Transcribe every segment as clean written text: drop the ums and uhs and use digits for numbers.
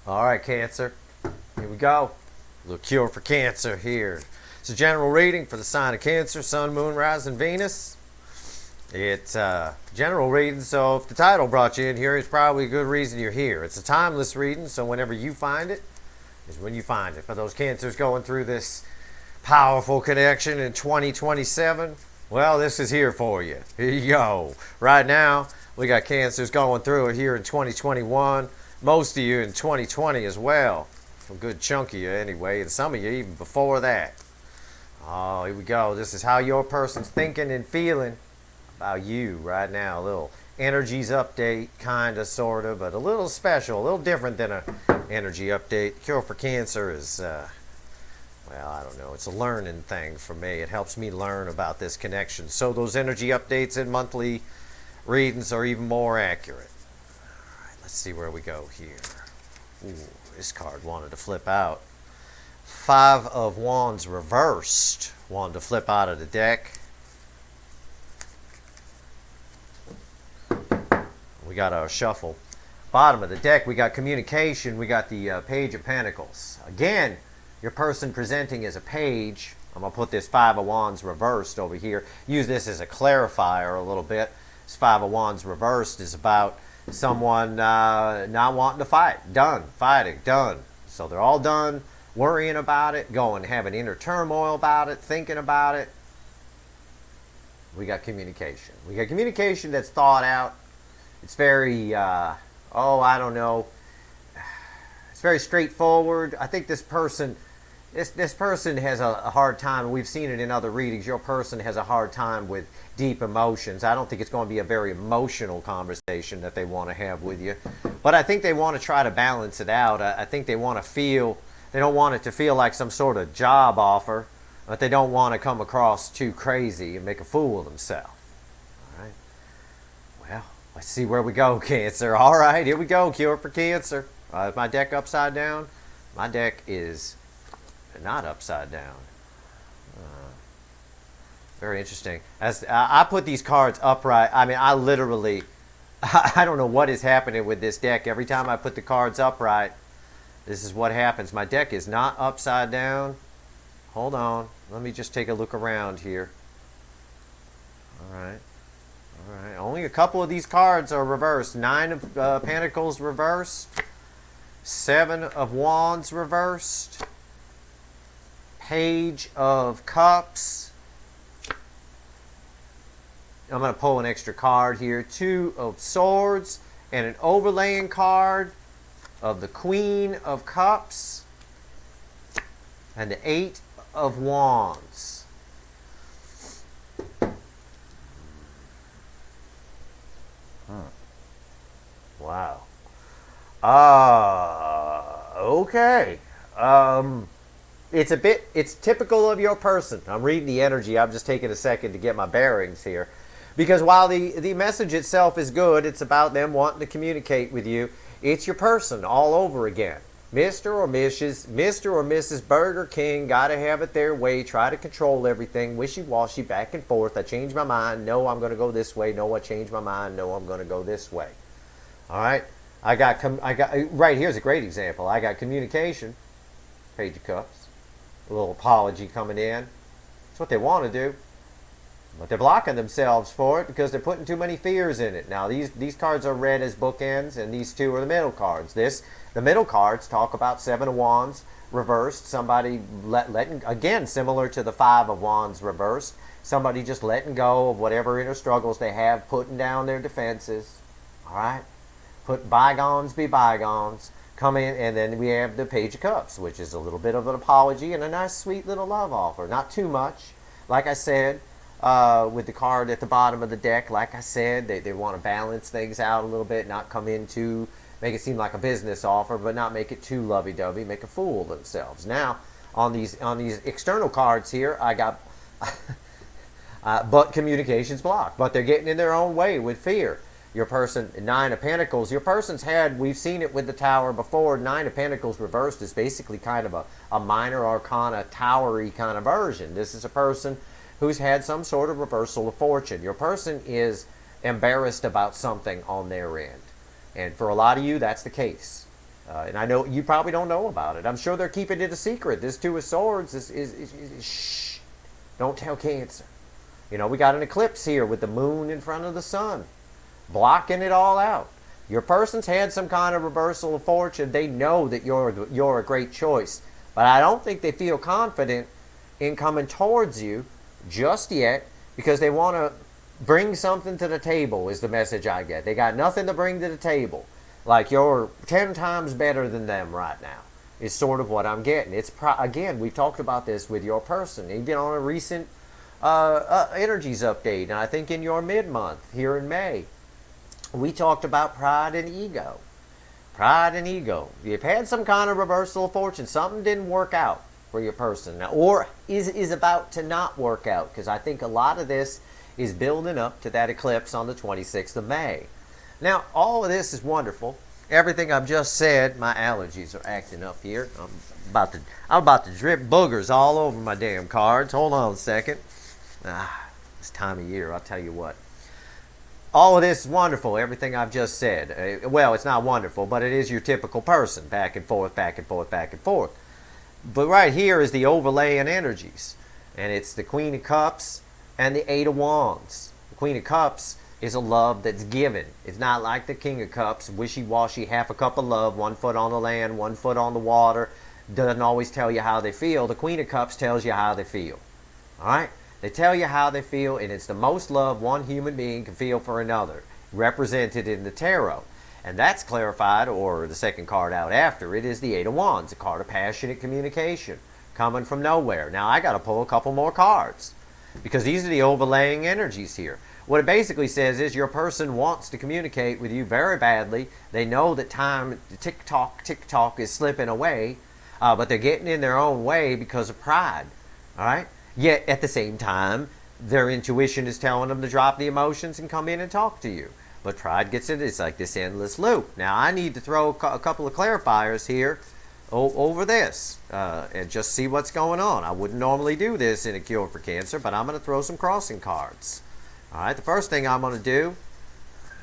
All right, Cancer. Here we go. A little cure for Cancer here. It's a general reading for the sign of Cancer, Sun, Moon, Rising, Venus. It's general reading, so if the title brought you in here, it's probably a good reason you're here. It's a timeless reading, so whenever you find it, is when you find it. For those Cancers going through this powerful connection in 2027, well, this is here for you. Here you go. Right now, we got Cancers going through it here in 2021. Most of you in 2020 as well. A good chunk of you anyway, and some of you even before that. Oh, here we go. This is how your person's thinking and feeling about you right now. A little energies update, kind of, sort of, but a little special, a little different than an energy update. Cure for Cancer is, well, I don't know. It's a learning thing for me. It helps me learn about this connection. So those energy updates and monthly readings are even more accurate. All right, let's see where we go here. Ooh, this card wanted to flip out. Five of Wands reversed. Wanted to flip out of the deck. We got our shuffle. Bottom of the deck, we got communication. We got the Page of Pentacles. Again, your person presenting as a page. I'm going to put this Five of Wands reversed over here. Use this as a clarifier a little bit. This Five of Wands reversed is about someone not wanting to fight. Done. Fighting. Done. So they're all done worrying about it, going having inner turmoil about it, thinking about it. We got communication. We got communication that's thought out. It's very, I don't know. It's very straightforward. I think this person, this person has a hard time. We've seen it in other readings. Your person has a hard time with deep emotions. I don't think it's going to be a very emotional conversation that they want to have with you. But I think they want to try to balance it out. I think they want to feel, they don't want it to feel like some sort of job offer, but they don't want to come across too crazy and make a fool of themselves. All right. Well, let's see where we go, Cancer. All right, here we go. Cure for Cancer. Is my deck upside down? My deck is not upside down. Very interesting. As I put these cards upright, I mean, I literally, I don't know what is happening with this deck. Every time I put the cards upright, this is what happens. My deck is not upside down. Hold on. Let me just take a look around here. All right. All right. Only a couple of these cards are reversed. Nine of Pentacles reversed. Seven of Wands reversed. Page of Cups. I'm going to pull an extra card here. Two of Swords and an overlaying card of the Queen of Cups and the Eight of Wands. Wow. Okay. It's typical of your person. I'm reading the energy. I'm just taking a second to get my bearings here. Because while the message itself is good, it's about them wanting to communicate with you. It's your person all over again. Mr. or Mrs. Burger King got to have it their way, try to control everything, wishy-washy, back and forth. I change my mind. No, I'm going to go this way. No, I change my mind. No, I'm going to go this way. All right? I got right here's a great example. I got communication, Page of Cups, a little apology coming in. That's what they want to do. But they're blocking themselves for it because they're putting too many fears in it. Now, these cards are read as bookends, and these two are the middle cards. The middle cards talk about Seven of Wands reversed. Somebody letting, again, similar to the Five of Wands reversed. Somebody just letting go of whatever inner struggles they have, putting down their defenses. All right? Put bygones be bygones. Come in, and then we have the Page of Cups, which is a little bit of an apology and a nice, sweet little love offer. Not too much. Like I said, with the card at the bottom of the deck, like I said, they want to balance things out a little bit, not come in too, make it seem like a business offer, but not make it too lovey-dovey, make a fool of themselves. Now, on these external cards here, I got but communications blocked, but they're getting in their own way with fear. Your person, Nine of Pentacles, your person's had, we've seen it with the Tower before, Nine of Pentacles reversed is basically kind of a minor arcana, towery kind of version. This is a person who's had some sort of reversal of fortune. Your person is embarrassed about something on their end. And for a lot of you, that's the case. And I know you probably don't know about it. I'm sure they're keeping it a secret. This Two of Swords shh, don't tell Cancer. You know, we got an eclipse here with the moon in front of the sun, blocking it all out. Your person's had some kind of reversal of fortune. They know that you're a great choice, but I don't think they feel confident in coming towards you just yet because they want to bring something to the table is the message I get. They got nothing to bring to the table. Like you're 10 times better than them right now is sort of what I'm getting. It's again, we've talked about this with your person. Even on a recent energies update, and I think in your mid-month here in May, we talked about pride and ego. Pride and ego. You've had some kind of reversal of fortune. Something didn't work out for your person now, or is about to not work out, because I think a lot of this is building up to that eclipse on the 26th of May. Now, all of this is wonderful. Everything I've just said, my allergies are acting up here. I'm about to drip boogers all over my damn cards. Hold on a second. This time of year, I'll tell you what. All of this is wonderful, everything I've just said. Well, it's not wonderful, but it is your typical person. Back and forth, back and forth, back and forth. But right here is the overlaying energies. And it's the Queen of Cups and the Eight of Wands. The Queen of Cups is a love that's given. It's not like the King of Cups, wishy-washy, half a cup of love, 1 foot on the land, 1 foot on the water. Doesn't always tell you how they feel. The Queen of Cups tells you how they feel. All right? They tell you how they feel, and it's the most love one human being can feel for another, represented in the tarot. And that's clarified, or the second card out after it is the Eight of Wands, a card of passionate communication, coming from nowhere. Now, I got to pull a couple more cards, because these are the overlaying energies here. What it basically says is your person wants to communicate with you very badly. They know that time, tick-tock is slipping away, but they're getting in their own way because of pride. All right? Yet, at the same time, their intuition is telling them to drop the emotions and come in and talk to you. But pride gets it. It's like this endless loop. Now, I need to throw a couple of clarifiers here over this and just see what's going on. I wouldn't normally do this in a cure for Cancer, but I'm going to throw some crossing cards. All right, the first thing I'm going to do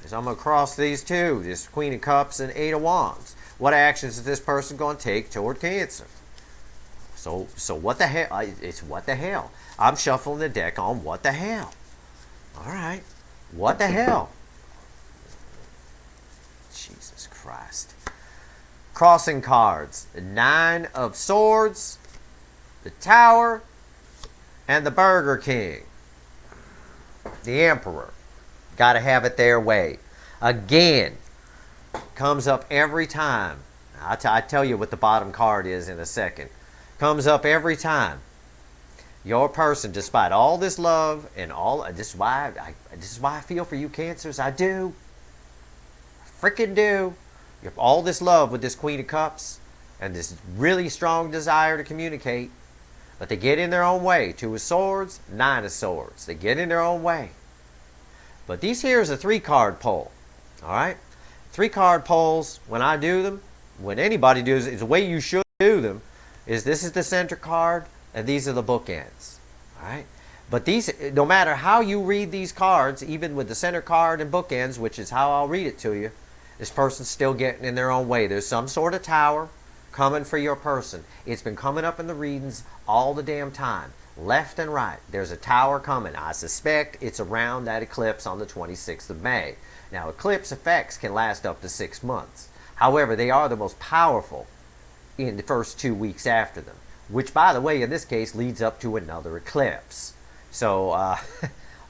is I'm going to cross these two, this Queen of Cups and Eight of Wands. What actions is this person going to take toward Cancer? So what the hell? It's what the hell. I'm shuffling the deck on what the hell. All right, what the hell? Jesus Christ. Crossing cards. The 9 of Swords, the Tower, and the Burger King. The Emperor. Got to have it their way. Again, comes up every time. I tell you what the bottom card is in a second. Comes up every time. Your person, despite all this love and all, this is why I feel for you, Cancers. I do. I freaking do. You have all this love with this Queen of Cups and this really strong desire to communicate, but they get in their own way. 2 of Swords, 9 of Swords. They get in their own way. But these here is a 3-card pull. All right? 3-card pulls, when I do them, when anybody does it, it's the way you should do them, is this is the center card and these are the bookends. All right? But these, no matter how you read these cards, even with the center card and bookends, which is how I'll read it to you, this person's still getting in their own way. There's some sort of tower coming for your person. It's been coming up in the readings all the damn time. Left and right, there's a tower coming. I suspect it's around that eclipse on the 26th of May. Now, eclipse effects can last up to 6 months. However, they are the most powerful in the first 2 weeks after them, which, by the way, in this case, leads up to another eclipse. So,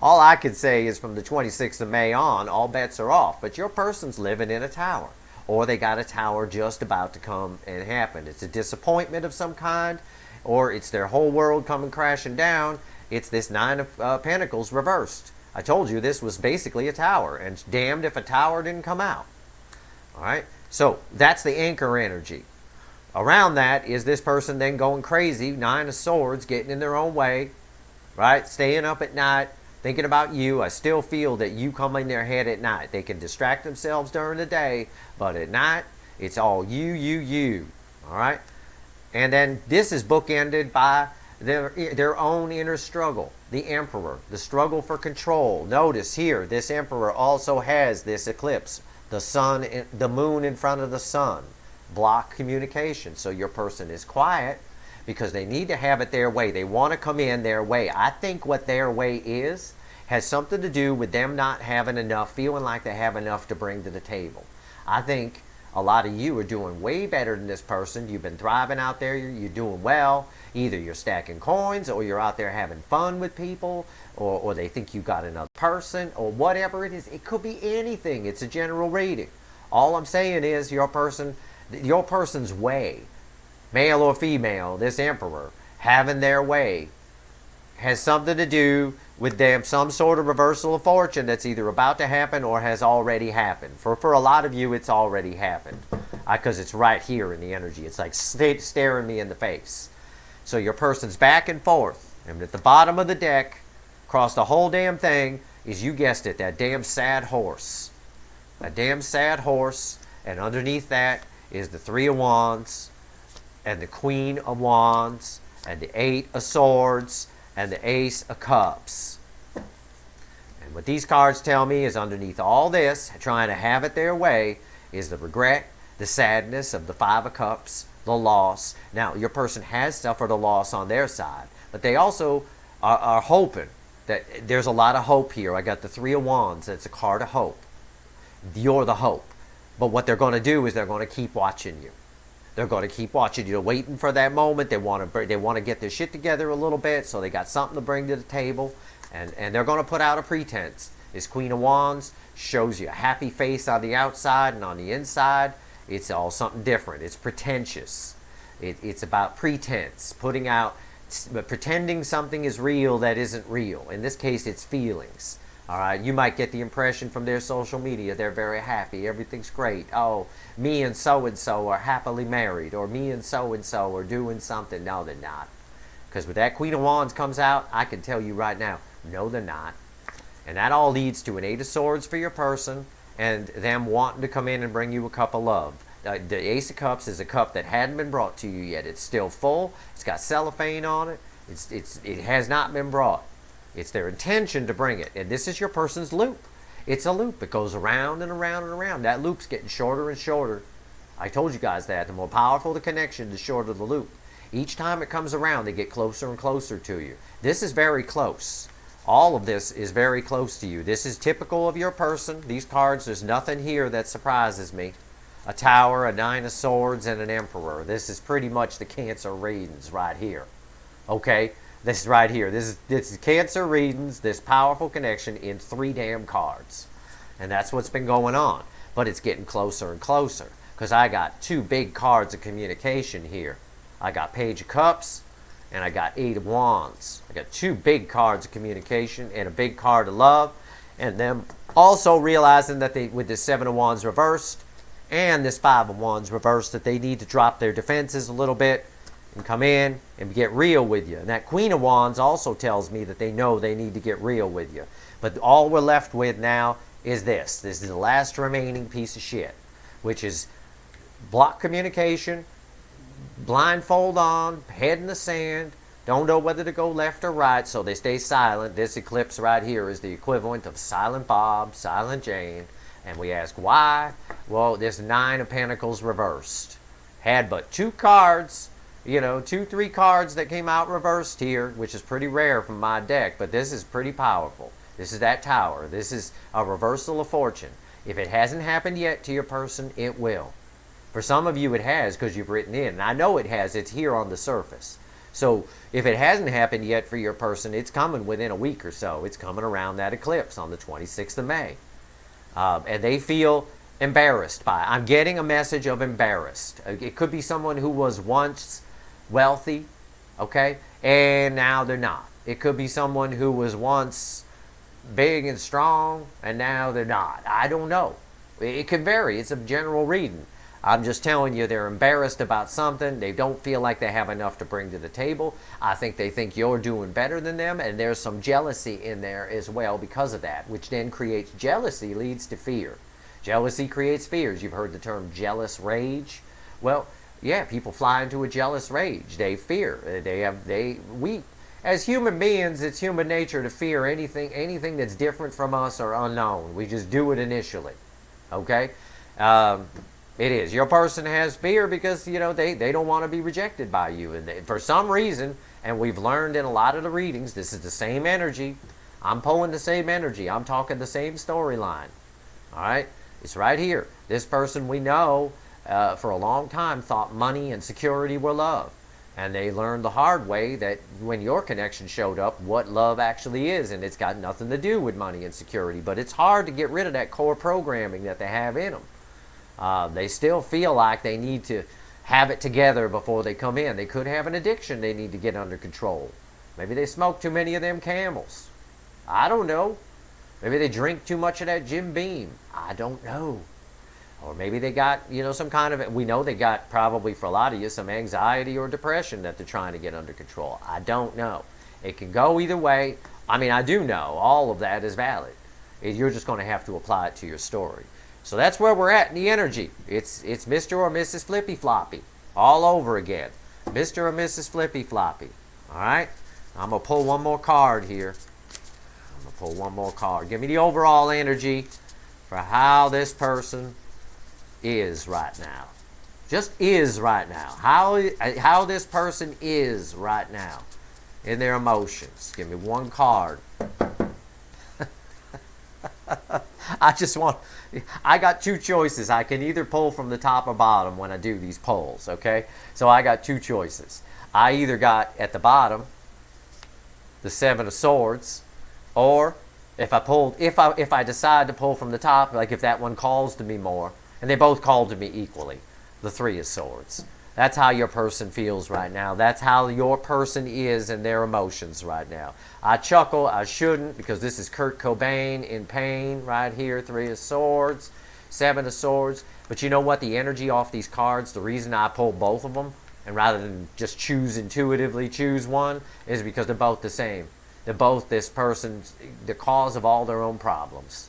all I can say is from the 26th of May on, all bets are off. But your person's living in a tower, or they got a tower just about to come and happen. It's a disappointment of some kind, or it's their whole world coming crashing down. It's this 9 of Pentacles reversed. I told you this was basically a tower, and damned if a tower didn't come out. All right? So, that's the anchor energy. Around that is this person then going crazy, 9 of Swords, getting in their own way, right? Staying up at night, thinking about you. I still feel that you come in their head at night. They can distract themselves during the day, but at night, it's all you. All right? And then this is bookended by their own inner struggle. The Emperor, the struggle for control. Notice here, this Emperor also has this eclipse. The sun, the moon in front of the sun. block communication. So your person is quiet because they need to have it their way. They want to come in their way. I think what their way is has something to do with them not having enough, feeling like they have enough to bring to the table. I think a lot of you are doing way better than this person. You've been thriving out there. You're doing well. Either you're stacking coins, or you're out there having fun with people, or they think you got another person, or whatever it is. It could be anything. It's a general reading. All I'm saying is your person's way, male or female, this emperor, having their way, has something to do with them, some sort of reversal of fortune that's either about to happen or has already happened. For a lot of you, it's already happened because it's right here in the energy. It's like staring me in the face. So your person's back and forth. And at the bottom of the deck, across the whole damn thing, is, you guessed it, that damn sad horse. That damn sad horse. And underneath that is the Three of Wands and the Queen of Wands and the Eight of Swords and the Ace of Cups. And what these cards tell me is, underneath all this, trying to have it their way, is the regret, the sadness of the Five of Cups, the loss. Now, your person has suffered a loss on their side, but they also are hoping that there's a lot of hope here. I got the Three of Wands. That's a card of hope. You're the hope. But what they're going to do is they're going to keep watching you. They're going to keep watching you, waiting for that moment. They want to get their shit together a little bit, so they got something to bring to the table, and they're going to put out a pretense. This Queen of Wands shows you a happy face on the outside, and on the inside, it's all something different. It's pretentious. It's about pretense, pretending something is real that isn't real. In this case, it's feelings. All right, you might get the impression from their social media they're very happy, everything's great. Oh, me and so are happily married, or me and so are doing something. No, they're not. Because when that Queen of Wands comes out, I can tell you right now, no, they're not. And that all leads to an Eight of Swords for your person, and them wanting to come in and bring you a cup of love. The Ace of Cups is a cup that hadn't been brought to you yet. It's still full. It's got cellophane on it. It has not been brought. It's their intention to bring it. And this is your person's loop. It's a loop. It goes around and around and around. That loop's getting shorter and shorter. I told you guys that. The more powerful the connection, the shorter the loop. Each time it comes around, they get closer and closer to you. This is very close. All of this is very close to you. This is typical of your person. These cards, there's nothing here that surprises me. A Tower, a Nine of Swords, and an Emperor. This is pretty much the Cancer readings right here. Okay? This right here. This is Cancer readings, this powerful connection in 3 damn cards. And that's what's been going on. But it's getting closer and closer. Because I got 2 big cards of communication here. I got Page of Cups and I got Eight of Wands. I got 2 big cards of communication and a big card of love. And them also realizing that they, with this 7 of Wands reversed and this 5 of Wands reversed, that they need to drop their defenses a little bit and come in and get real with you. And that Queen of Wands also tells me that they know they need to get real with you. But all we're left with now is this. This is the last remaining piece of shit, which is block communication, blindfold on, head in the sand, don't know whether to go left or right, so they stay silent. This eclipse right here is the equivalent of Silent Bob, Silent Jane. And we ask why? Well, this 9 of Pentacles reversed. Had but 2 cards, 2-3 cards that came out reversed here, which is pretty rare from my deck, but this is pretty powerful. This is that Tower. This is a reversal of fortune. If it hasn't happened yet to your person, it will. For some of you it has, because you've written in. And I know it has. It's here on the surface. So if it hasn't happened yet for your person, it's coming within a week or so. It's coming around that eclipse on the 26th of May. And they feel embarrassed by it. I'm getting a message of embarrassed. It could be someone who was once wealthy, okay, and now they're not. It could be someone who was once big and strong and now they're not. I don't know. It can vary. It's a general reading. I'm just telling you, they're embarrassed about something. They don't feel like they have enough to bring to the table. I think they think you're doing better than them, and there's some jealousy in there as well because of that, which then creates jealousy, leads to fear. Jealousy creates fears. You've heard the term jealous rage. Well, yeah, people fly into a jealous rage. They fear. We, as human beings, it's human nature to fear anything that's different from us or unknown. We just do it initially. Okay? It is. Your person has fear because, they don't want to be rejected by you. And for some reason, and we've learned in a lot of the readings, this is the same energy. I'm pulling the same energy. I'm talking the same storyline. All right? It's right here. This person we know for a long time thought money and security were love. And they learned the hard way that when your connection showed up, what love actually is. And it's got nothing to do with money and security. But it's hard to get rid of that core programming that they have in them. They still feel like they need to have it together before they come in. They could have an addiction they need to get under control. Maybe they smoke too many of them Camels. I don't know. Maybe they drink too much of that Jim Beam. I don't know. Or maybe they got, some kind of, we know they got probably for a lot of you some anxiety or depression that they're trying to get under control. I don't know. It can go either way. I mean, I do know all of that is valid. You're just going to have to apply it to your story. So that's where we're at in the energy. It's Mr. or Mrs. Flippy Floppy all over again. Mr. or Mrs. Flippy Floppy. All right? I'm going to pull one more card here. Give me the overall energy for how this person is right now. Just is right now. How this person is right now in their emotions. Give me one card. I got two choices. I can either pull from the top or bottom when I do these polls, okay? So I got two choices. I either got at the bottom the Seven of Swords, or if I decide to pull from the top, like if that one calls to me more, and they both call to me equally, the Three of Swords. That's how your person feels right now. That's how your person is in their emotions right now. I chuckle, I shouldn't, because this is Kurt Cobain in pain right here. Three of Swords, Seven of Swords. But you know what? The energy off these cards, the reason I pull both of them, and rather than just intuitively choose one, is because they're both the same. They're both this person's, the cause of all their own problems.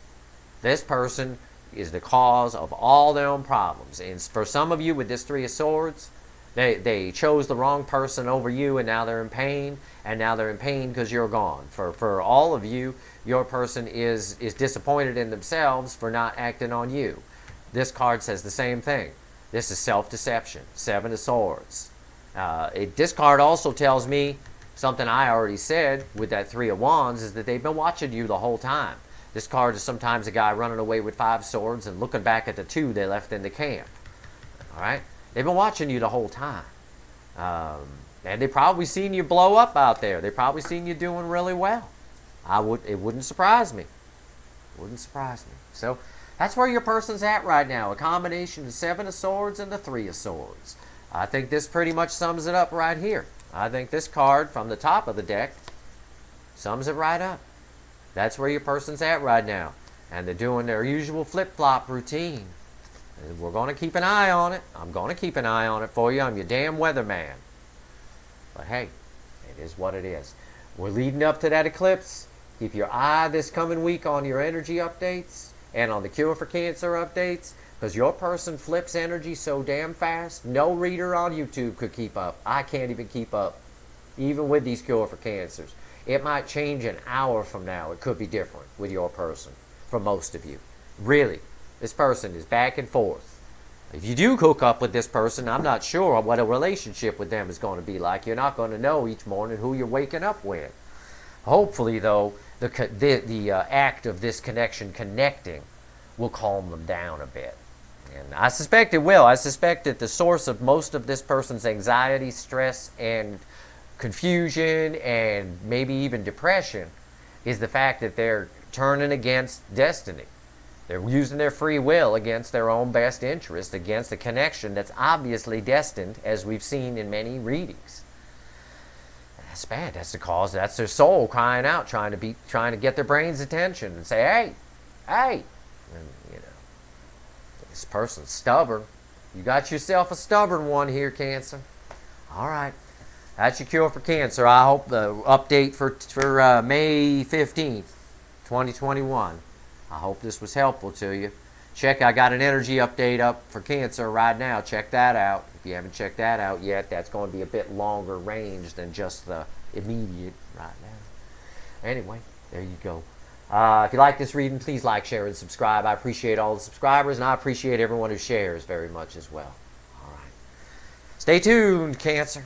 This person is the cause of all their own problems. And for some of you with this Three of Swords, they chose the wrong person over you, and now they're in pain. And now they're in pain because you're gone. For all of you, your person is disappointed in themselves for not acting on you. This card says the same thing. This is self-deception. Seven of Swords. This card also tells me something I already said with that Three of Wands, is that they've been watching you the whole time. This card is sometimes a guy running away with 5 swords and looking back at the 2 they left in the camp. All right? They've been watching you the whole time. And they've probably seen you blow up out there. They've probably seen you doing really well. It wouldn't surprise me. Wouldn't surprise me. So that's where your person's at right now. A combination of Seven of Swords and the Three of Swords. I think this pretty much sums it up right here. I think this card from the top of the deck sums it right up. That's where your person's at right now. And they're doing their usual flip-flop routine. And we're going to keep an eye on it. I'm going to keep an eye on it for you. I'm your damn weatherman. But hey, it is what it is. We're leading up to that eclipse. Keep your eye this coming week on your energy updates and on the Cure for Cancer updates, because your person flips energy so damn fast, no reader on YouTube could keep up. I can't even keep up, even with these Cure for Cancers. It might change an hour from now. It could be different with your person for most of you. Really, this person is back and forth. If you do hook up with this person, I'm not sure what a relationship with them is going to be like. You're not going to know each morning who you're waking up with. Hopefully, though, the act of this connecting will calm them down a bit. And I suspect it will. I suspect that the source of most of this person's anxiety, stress, and confusion, and maybe even depression is the fact that they're turning against destiny. They're using their free will against their own best interest, against a connection that's obviously destined, as we've seen in many readings. That's bad. That's the cause. That's their soul crying out, trying to get their brain's attention and say, hey. And, this person's stubborn. You got yourself a stubborn one here, Cancer. All right. That's your Cure for Cancer. I hope the update for May 15th, 2021. I hope this was helpful to you. I got an energy update up for Cancer right now. Check that out. If you haven't checked that out yet, that's going to be a bit longer range than just the immediate right now. Anyway, there you go. If you like this reading, please like, share, and subscribe. I appreciate all the subscribers, and I appreciate everyone who shares very much as well. All right. Stay tuned, Cancer.